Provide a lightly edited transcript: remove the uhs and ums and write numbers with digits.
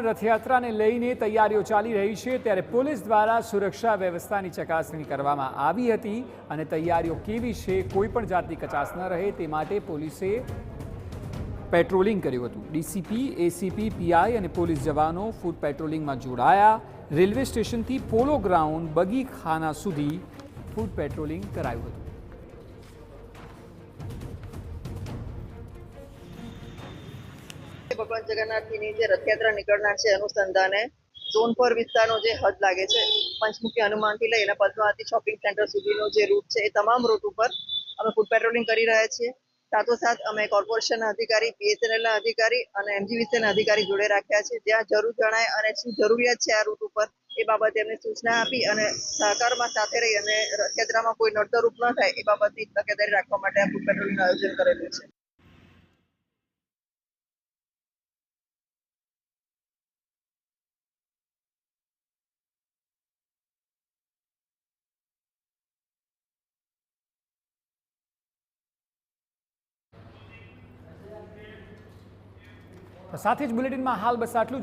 રથયાત્રાને લઈને તૈયારીઓ ચાલી રહી છે, ત્યારે પોલીસ દ્વારા સુરક્ષા વ્યવસ્થાની ચકાસણી કરવામાં આવી હતી અને તૈયારીઓ કેવી છે, કોઈ પણ જાતની કચાશ ન રહે તે માટે પોલીસે પેટ્રોલિંગ કર્યું હતું। ડીસીપી, એસીપી, પીઆઈ અને પોલીસ જવાનો ફૂટ પેટ્રોલિંગમાં જોડાયા। રેલવે સ્ટેશનથી પોલો ગ્રાઉન્ડ, બગીખાના સુધી ફૂટ પેટ્રોલિંગ કરાયું હતું। ભગવાન જગન્નાથની જે રથયાત્રા નીકળનાર છે અનુસંધાને સોનપર વિસ્તારનો જે હદ લાગે છે, પંચમુખી હનુમાનથી લઈને પદ્માવતી શોપિંગ સેન્ટર સુધીનો જે રૂટ છે એ તમામ રૂટ ઉપર અમે ફૂટ પેટ્રોલિંગ કરી રહ્યા છીએ। સાથોસાથ અમે કોર્પોરેશનના અધિકારી, બીએસએનએલના અધિકારી અને એમજીવીસીના અધિકારી જોડે રાખ્યા છે। જ્યાં જરૂર જણાય અને શું જરૂરિયાત છે આ રૂટ ઉપર એ બાબતે એમને સૂચના આપી અને સહકારમાં સાથે રહી અને રથયાત્રામાં કોઈ નડતરરૂપ ન થાય એ બાબતની તકેદારી રાખવા માટે આ ફૂટ પેટ્રોલિંગનું આયોજન કરેલું છે। સાથે જ બુલેટિનમાં હાલ બસ આટલું જ।